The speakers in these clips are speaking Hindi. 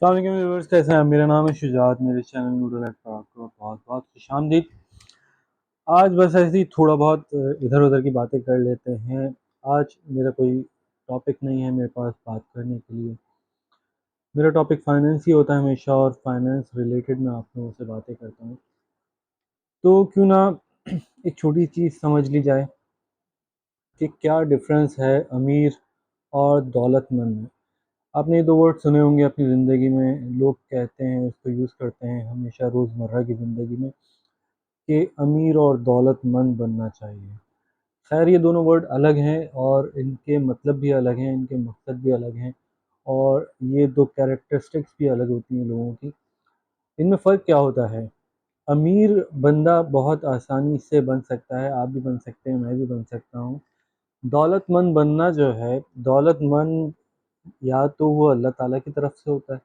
अस्सलाम वालेकुम व्यूअर्स, कैसे हैं? मेरा नाम है शुजात। मेरे चैनल नूडल एट पर आपको बहुत बहुत खुशामदीद। आज बस ऐसे ही थोड़ा बहुत इधर उधर की बातें कर लेते हैं। आज मेरा कोई टॉपिक नहीं है मेरे पास बात करने के लिए। मेरा टॉपिक फाइनेंस ही होता है हमेशा, और फाइनेंस रिलेटेड मैं आप लोगों से बातें करता हूँ। तो क्यों ना एक छोटी चीज़ समझ ली जाए कि क्या डिफरेंस है अमीर और दौलतमंद में। आपने ये दो वर्ड सुने होंगे अपनी ज़िंदगी में, लोग कहते हैं, उसको यूज़ करते हैं हमेशा रोज़मर्रा की ज़िंदगी में कि अमीर और दौलतमंद बनना चाहिए। खैर, ये दोनों वर्ड अलग हैं और इनके मतलब भी अलग हैं, इनके मकसद भी अलग हैं, और ये दो कैरेक्टरिस्टिक्स भी अलग होती हैं लोगों की। इनमें फ़र्क क्या होता है? अमीर बंदा बहुत आसानी से बन सकता है, आप भी बन सकते हैं, मैं भी बन सकता हूँ। दौलतमंद बनना जो है, दौलतमंद या तो वो अल्लाह ताला की तरफ से होता है,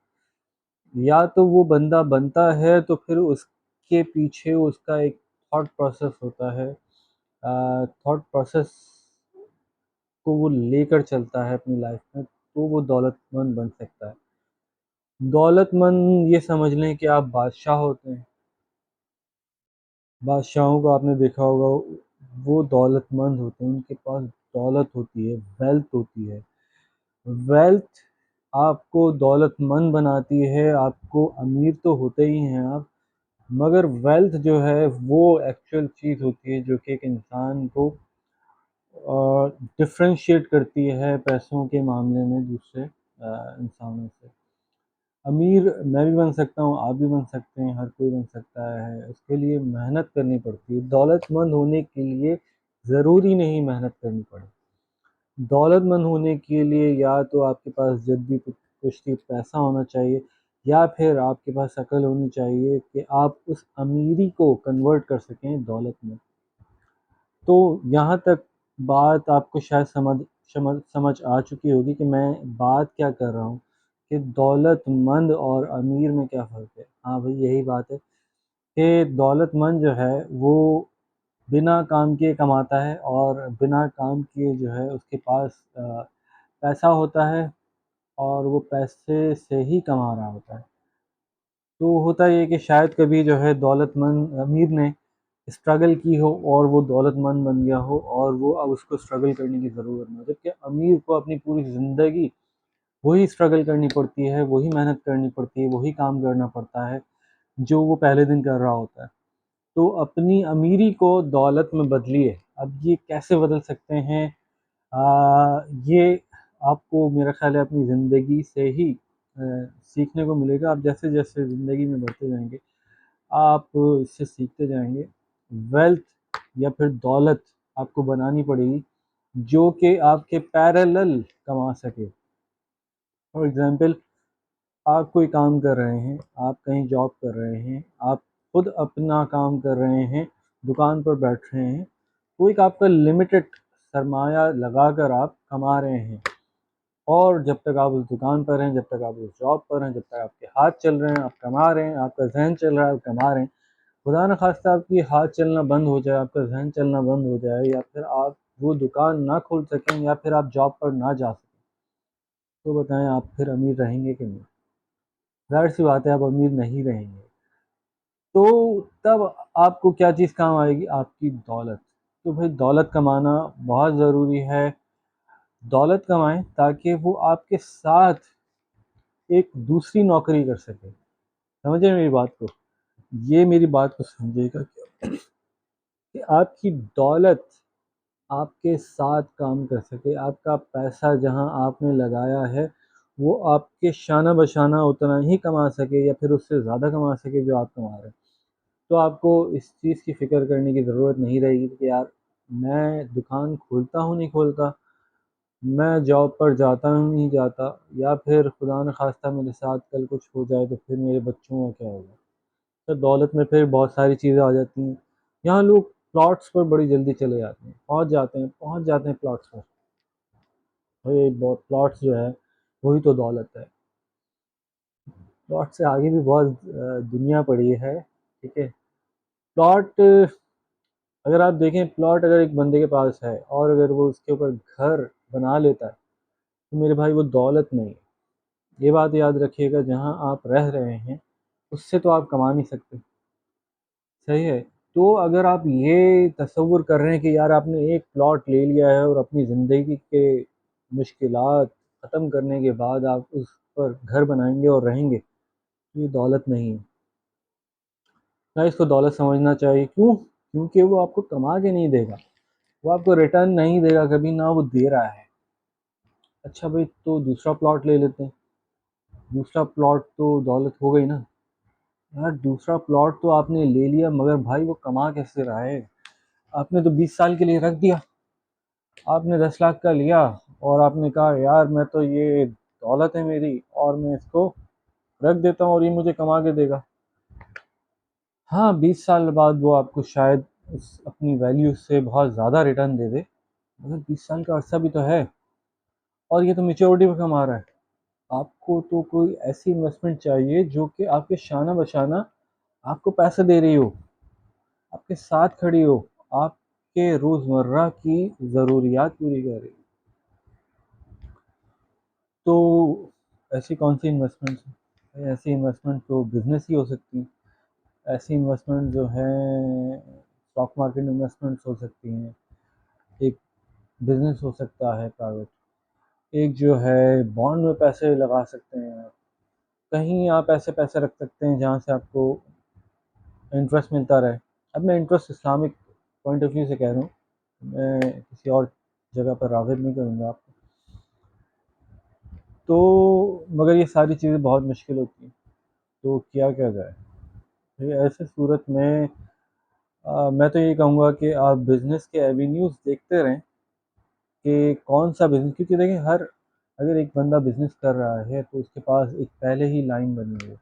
या तो वो बंदा बनता है तो फिर उसके पीछे उसका एक थॉट प्रोसेस होता है। थॉट प्रोसेस को वो लेकर चलता है अपनी लाइफ में, तो वो दौलतमंद बन सकता है। दौलतमंद ये समझ लें कि आप बादशाह होते हैं। बादशाहों को आपने देखा होगा, वो दौलतमंद होते हैं, उनके पास दौलत होती है, वेल्थ होती है। वेल्थ आपको दौलतमंद बनाती है, आपको अमीर तो होते ही हैं आप, मगर वेल्थ जो है वो एक्चुअल चीज़ होती है जो कि एक इंसान को डिफरेंशिएट करती है पैसों के मामले में दूसरे इंसानों से। अमीर मैं भी बन सकता हूँ, आप भी बन सकते हैं, हर कोई बन सकता है। उसके लिए मेहनत करनी पड़ती है। दौलतमंद होने के लिए ज़रूरी नहीं मेहनत करनी पड़े। दौलतमंद होने के लिए या तो आपके पास जद्दी कुश्ती पैसा होना चाहिए, या फिर आपके पास अकल होनी चाहिए कि आप उस अमीरी को कन्वर्ट कर सकें दौलत में। तो यहाँ तक बात आपको शायद समझ आ चुकी होगी कि मैं बात क्या कर रहा हूँ, कि दौलतमंद और अमीर में क्या फ़र्क है। हाँ भाई, यही बात है कि दौलतमंद जो है वो बिना काम किए कमाता है, और बिना काम किए जो है उसके पास पैसा होता है, और वो पैसे से ही कमा रहा होता है। तो होता ये है कि शायद कभी जो है दौलतमंद अमीर ने स्ट्रगल की हो और वो दौलतमंद बन गया हो, और वो अब उसको स्ट्रगल करने की ज़रूरत ना हो। जबकि अमीर को अपनी पूरी ज़िंदगी वही स्ट्रगल करनी पड़ती है, वही मेहनत करनी पड़ती है, वही काम करना पड़ता है जो वो पहले दिन कर रहा होता है। तो अपनी अमीरी को दौलत में बदलिए। अब ये कैसे बदल सकते हैं? ये आपको मेरा ख़्याल है अपनी ज़िंदगी से ही सीखने को मिलेगा। आप जैसे-जैसे ज़िंदगी में बढ़ते जाएँगे, आप इससे सीखते जाएँगे। वेल्थ या फिर दौलत आपको बनानी पड़ेगी जो कि आपके पैरेलल कमा सके। फॉर एग्ज़ाम्पल, आप कोई काम कर रहे हैं, आप कहीं जॉब कर रहे हैं, आप खुद अपना काम कर रहे हैं, दुकान पर बैठ रहे हैं, तो एक आपका लिमिटेड सरमाया लगाकर आप कमा रहे हैं। और जब तक आप उस दुकान पर हैं, जब तक आप उस जॉब पर हैं, जब तक आपके हाथ चल रहे हैं, आप कमा रहे हैं, आपका ज़हन चल रहा है, आप कमा रहे हैं। खुदा न ख़ास्ता आपकी हाथ चलना बंद हो जाए, आपका ज़हन चलना बंद हो जाए, या फिर आप वो दुकान ना खोल सकें, या फिर आप जॉब पर ना जा सकें, तो बताएँ आप फिर अमीर रहेंगे कि नहीं? ज़ाहिर-सी बात है, आप अमीर नहीं रहेंगे। तो तब आपको क्या चीज़ काम आएगी? आपकी दौलत। तो भाई, दौलत कमाना बहुत ज़रूरी है। दौलत कमाएँ ताकि वो आपके साथ एक दूसरी नौकरी कर सके। समझे मेरी बात को? ये मेरी बात को समझिएगा कि आपकी दौलत आपके साथ काम कर सके। आपका पैसा जहाँ आपने लगाया है, वो आपके शाना बशाना उतना ही कमा सके, या फिर उससे ज़्यादा कमा सके जो आप कमा रहे हैं। तो आपको इस चीज़ की फ़िक्र करने की ज़रूरत नहीं रहेगी कि यार, मैं दुकान खोलता हूँ नहीं खोलता, मैं जॉब पर जाता हूँ नहीं जाता, या फिर खुदा न ख़ास्ता मेरे साथ कल कुछ हो जाए तो फिर मेरे बच्चों का क्या होगा? तो दौलत में फिर बहुत सारी चीज़ें आ जाती हैं। यहाँ लोग प्लॉट्स पर बड़ी जल्दी चले जाते हैं, पहुँच जाते हैं प्लॉट्स पर। भाई, बहुत प्लॉट्स जो है वही तो दौलत है। प्लॉट से आगे भी बहुत दुनिया पड़ी है, ठीक है? प्लॉट, अगर आप देखें, प्लॉट अगर एक बंदे के पास है और अगर वो उसके ऊपर घर बना लेता है, तो मेरे भाई वो दौलत नहीं है, ये बात याद रखिएगा, जहाँ आप रह रहे हैं उससे तो आप कमा नहीं सकते, सही है। तो अगर आप ये तसव्वुर कर रहे हैं कि यार आपने एक प्लॉट ले लिया है और अपनी ज़िंदगी के मुश्किलात ख़त्म करने के बाद आप उस पर घर बनाएंगे और रहेंगे, ये दौलत नहीं है ना, इसको दौलत समझना चाहिए। क्यों? क्योंकि वो आपको कमा के नहीं देगा, वो आपको रिटर्न नहीं देगा कभी, ना वो दे रहा है। अच्छा भाई, तो दूसरा प्लॉट ले लेते हैं। दूसरा प्लॉट तो दौलत हो गई ना। यार दूसरा प्लॉट तो आपने ले लिया, मगर भाई वो कमा कैसे रहा है? आपने तो 20 साल के लिए रख दिया। आपने 10 लाख का लिया और आपने कहा यार मैं तो, ये दौलत है मेरी और मैं इसको रख देता हूँ और ये मुझे कमा के देगा। हाँ, 20 साल बाद वो आपको शायद उस अपनी वैल्यू से बहुत ज़्यादा रिटर्न दे दे, मगर 20 साल का अरसा भी तो है, और ये तो मेच्योरिटी पे कमा रहा है। आपको तो कोई ऐसी इन्वेस्टमेंट चाहिए जो कि आपके शाना बशाना आपको पैसे दे रही हो, आपके साथ खड़ी हो, आपके रोज़मर्रा की ज़रूरियात पूरी कर रही हो। तो ऐसी कौन सी इन्वेस्टमेंट्स हैं? ऐसी इन्वेस्टमेंट तो बिजनेस ही हो सकती है। ऐसी इन्वेस्टमेंट जो है स्टॉक मार्केट इन्वेस्टमेंट्स हो सकती हैं, एक बिजनेस हो सकता है प्राइवेट, एक जो है बॉन्ड में पैसे लगा सकते हैं आप, कहीं आप ऐसे पैसे रख सकते हैं जहाँ से आपको इंटरेस्ट मिलता रहे। अब मैं interest Islamic point of view से कह रहा हूँ, मैं किसी और जगह पर राग़िब नहीं करूँगा आपको। तो मगर ये सारी चीज़ें बहुत मुश्किल होती हैं, तो क्या जाए? ये ऐसे सूरत में मैं तो ये कहूँगा कि आप बिज़नेस के एवेन्यूज़ देखते रहें कि कौन सा बिज़नेस, क्योंकि देखिए हर, अगर एक बंदा बिज़नेस कर रहा है तो उसके पास एक पहले ही लाइन बनी हुई है,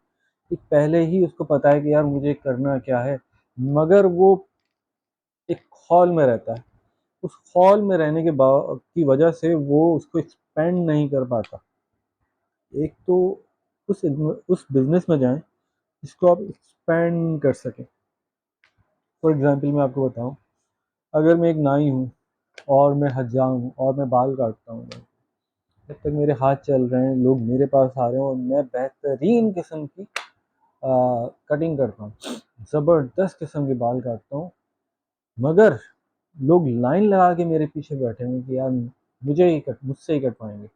एक पहले ही उसको पता है कि यार मुझे करना क्या है, मगर वो एक खौल में रहता है। उस खौल में रहने के की वजह से वो उसको एक्सपेंड नहीं कर पाता। एक तो उस बिज़नेस में जाएँ जिसको आप एक्सपेंड कर सकें। फॉर एग्ज़ाम्पल मैं आपको बताऊँ, अगर मैं एक नाई हूँ और मैं हज्जाम हूँ और मैं बाल काटता हूँ, जब तक मेरे हाथ चल रहे हैं, लोग मेरे पास आ रहे हैं और मैं बेहतरीन किस्म की कटिंग करता हूँ, ज़बरदस्त किस्म के बाल काटता हूँ, मगर लोग लाइन लगा के मेरे पीछे बैठे हैं कि यार मुझसे ही कटवाएंगे,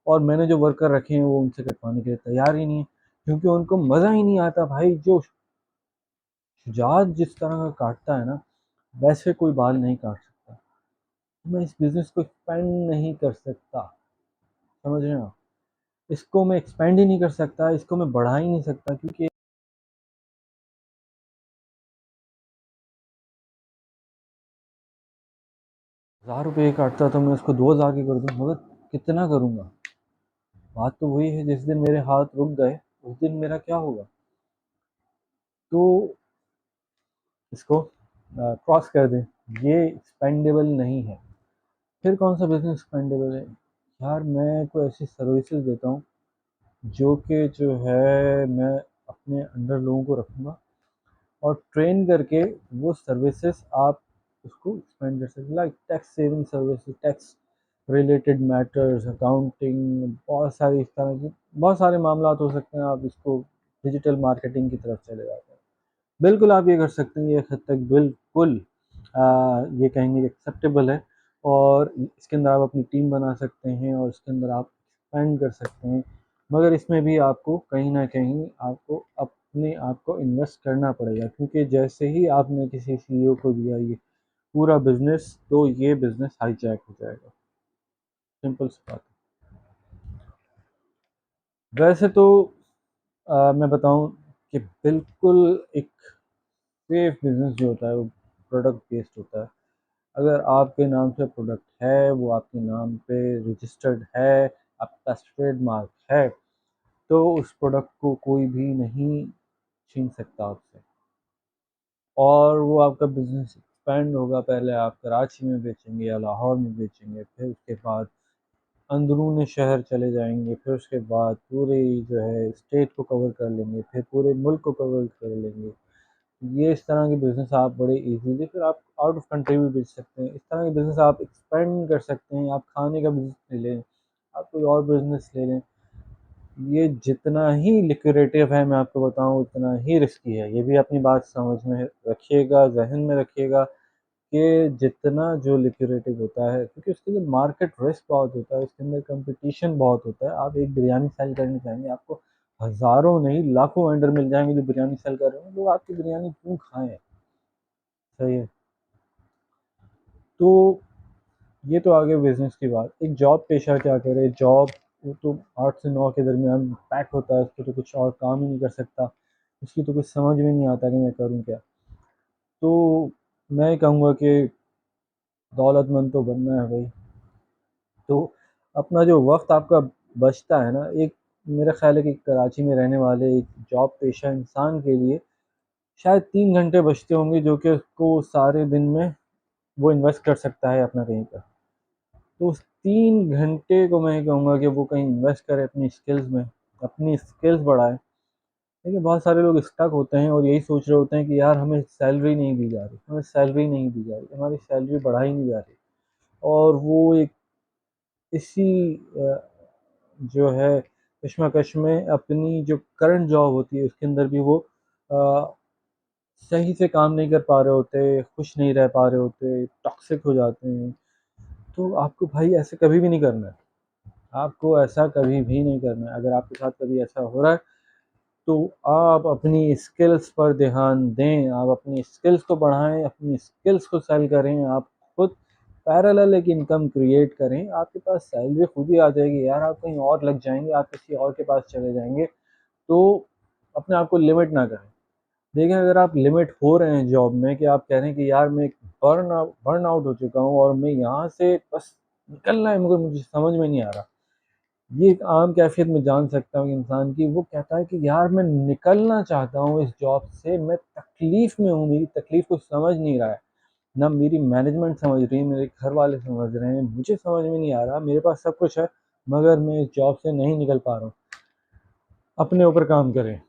और मैंने जो वर्कर रखे हैं वो उनसे कटवाने के लिए तैयार ही नहीं है, क्योंकि उनको मज़ा ही नहीं आता भाई। जो शुजात जिस तरह का काटता है ना, वैसे कोई बाल नहीं काट सकता। मैं इस बिज़नेस को एक्सपेंड नहीं कर सकता, समझ रहे हैं आप? इसको मैं एक्सपेंड ही नहीं कर सकता, इसको मैं बढ़ा ही नहीं सकता, क्योंकि 1000 रुपये काटता तो मैं उसको 2000 की कर दूँ, मगर कितना करूँगा? बात तो वही है, जिस दिन मेरे हाथ रुक गए उस दिन मेरा क्या होगा? तो इसको क्रॉस कर दें, ये एक्सपेंडेबल नहीं है। फिर कौन सा बिज़नेस एक्सपेंडेबल है? यार मैं कोई ऐसी सर्विसेज देता हूँ जो कि जो है मैं अपने अंडर लोगों को रखूँगा और ट्रेन करके वो सर्विसेज आप उसको एक्सपेंड कर सकते, like tax saving services, tax related matters, accounting, बहुत सारी इस तरह की बहुत सारे मामला हो सकते हैं। आप इसको डिजिटल मार्केटिंग की तरफ चले जाते हैं, बिल्कुल आप ये कर सकते हैं, ये हद तक बिल्कुल ये कहेंगे एक्सेप्टेबल है, और इसके अंदर आप अपनी टीम बना सकते हैं और इसके अंदर आप एक्सपेंड कर सकते हैं, मगर इसमें भी आपको कहीं ना कहीं आपको अपने आप को इन्वेस्ट करना पड़ेगा, क्योंकि जैसे ही आपने किसी सीईओ को दिया ये पूरा बिजनेस, तो ये बिजनेस हाईजैक हो जाएगा, सिंपल सी बात है। वैसे तो मैं बताऊं कि बिल्कुल एक सेफ बिजनेस जो होता है वो प्रोडक्ट बेस्ड होता है। अगर आपके नाम से प्रोडक्ट है, वो आपके नाम पे रजिस्टर्ड है, आपके पास ट्रेडमार्क है, तो उस प्रोडक्ट को कोई भी नहीं छीन सकता आपसे, और वो आपका बिजनेस एक्सपेंड होगा। पहले आप कराची में बेचेंगे या लाहौर में बेचेंगे, फिर उसके बाद अंदरूनी शहर चले जाएंगे, फिर उसके बाद पूरे जो है स्टेट को कवर कर लेंगे, फिर पूरे मुल्क को कवर कर लेंगे। ये इस तरह के बिज़नेस आप बड़े इजीली, फिर आप आउट ऑफ कंट्री भी बेच सकते हैं। इस तरह के बिज़नेस आप एक्सपेंड कर सकते हैं। आप खाने का बिज़नेस ले लें, आप कोई और बिज़नेस ले लें, ये जितना ही लिक्विडेटिव है मैं आपको बताऊँ उतना ही रिस्की है। ये भी अपनी बात समझ में रखिएगा, ज़हन में रखिएगा कि जितना जो लिक्विडेटिव होता है क्योंकि उसके अंदर मार्केट रिस्क बहुत होता है, उसके अंदर कॉम्पिटिशन बहुत होता है। आप एक बिरयानी सेल करने जाएँगे, आपको हज़ारों नहीं लाखों वेंडर मिल जाएँगे जो बिरयानी सेल कर रहे हैं, लोग आपकी बिरयानी क्यों खाएँ? सही है। तो ये तो आ गया बिज़नेस की बात। एक जॉब पेशा क्या करे, जॉब वो तो 8 से 9 के दरमियान पैक होता है, उसको तो कुछ और काम ही नहीं कर सकता। उसकी तो कुछ समझ में नहीं आता कि मैं करूँ क्या? तो मैं कहूँगा कि दौलतमंद तो बनना है भई। तो अपना जो वक़्त आपका बचता है ना, एक मेरा ख़्याल है कि कराची में रहने वाले एक जॉब पेशा इंसान के लिए शायद 3 घंटे बचते होंगे जो कि उसको सारे दिन में वो इन्वेस्ट कर सकता है अपना कहीं पर। तो उस 3 घंटे को मैं कहूँगा कि वो कहीं इन्वेस्ट करे अपनी स्किल्स में, अपनी स्किल्स बढ़ाए। देखिए बहुत सारे लोग स्टक होते हैं और यही सोच रहे होते हैं कि यार हमें सैलरी नहीं दी जा रही, हमें सैलरी नहीं दी जा रही, हमारी सैलरी बढ़ाई नहीं जा रही। और वो एक इसी जो है कशमकश में अपनी जो करंट जॉब होती है उसके अंदर भी वो अ, सही से काम नहीं कर पा रहे होते, खुश नहीं रह पा रहे होते, टॉक्सिक हो जाते हैं। तो आपको भाई ऐसे कभी भी नहीं करना है। आपको ऐसा कभी भी नहीं करना है। अगर आपके साथ कभी ऐसा हो रहा है तो आप अपनी स्किल्स पर ध्यान दें, आप अपनी स्किल्स को बढ़ाएँ, अपनी स्किल्स को सेल करें, आप खुद पैरेलल एक इनकम क्रिएट करें, आपके पास सैलरी खुद ही आ जाएगी यार, आप कहीं और लग जाएँगे, आप किसी और के पास चले जाएँगे, तो अपने आप को लिमिट ना करें। देखिए अगर आप लिमिट हो रहे हैं जॉब में कि आप कह रहे हैं कि यार मैं बर्न आउट हो चुका हूँ और मैं यहाँ से बस निकलना है मुझे समझ में नहीं आ रहा। ये एक आम कैफ़ियत मैं जान सकता हूँ इंसान की, वो कहता है कि यार मैं निकलना चाहता हूँ इस जॉब से, मैं तकलीफ़ में हूँ, मेरी तकलीफ़ को समझ नहीं रहा है। ना मेरी मैनेजमेंट समझ रही है, मेरे घर वाले समझ रहे हैं, मुझे समझ में नहीं आ रहा, मेरे पास सब कुछ है, मगर मैं इस जॉब से नहीं निकल पा रहा हूँ। अपने ऊपर काम करें।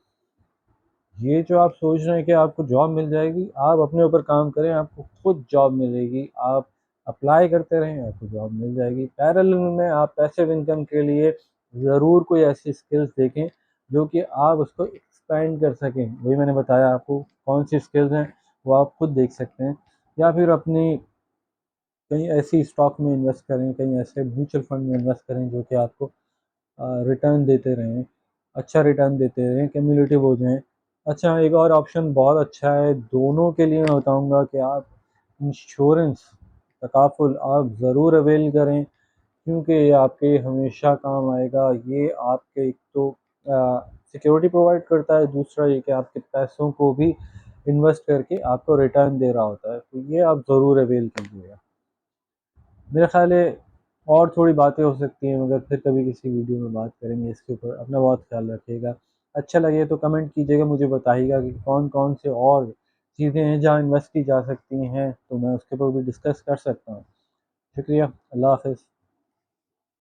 ये जो आप सोच रहे हैं कि आपको जॉब मिल जाएगी, आप अपने ऊपर काम करें, आपको खुद जॉब मिलेगी। आप अप्लाई करते रहें, आपको जॉब मिल जाएगी। पैरेलल में आप पैसिव इनकम के लिए ज़रूर कोई ऐसी स्किल्स देखें, जो कि आप उसको एक्सपेंड कर सकें। वही मैंने बताया आपको कौन-सी स्किल्स हैं, वो आप खुद देख सकते हैं। या फिर अपनी कहीं ऐसी स्टॉक में इन्वेस्ट करें, कहीं ऐसे म्यूचुअल फंड में इन्वेस्ट करें, जो कि आपको रिटर्न देते रहें, अच्छा रिटर्न देते रहें, क्यूमुलेटिव हो जाएँ। अच्छा एक और ऑप्शन बहुत अच्छा है, दोनों के लिए मैं बताऊँगा कि आप इंश्योरेंस, तकाफ़ुल आप ज़रूर अवेल करें क्योंकि ये आपके हमेशा काम आएगा। ये आपके एक तो सिक्योरिटी प्रोवाइड करता है, दूसरा ये कि आपके पैसों को भी इन्वेस्ट करके आपको रिटर्न दे रहा होता है, तो ये आप ज़रूर अवेल कीजिएगा। मेरा ख़्याल है और थोड़ी बातें हो सकती हैं मगर फिर कभी किसी वीडियो में बात करेंगे इसके ऊपर। अपना बहुत ख़्याल रखिएगा। अच्छा लगे तो कमेंट कीजिएगा, मुझे बताइएगा कि कौन-कौन से और चीज़ें हैं जहाँ इन्वेस्ट की जा सकती हैं, तो मैं उसके ऊपर भी डिस्कस कर सकता हूँ। शुक्रिया, अल्लाह हाफ़िज़।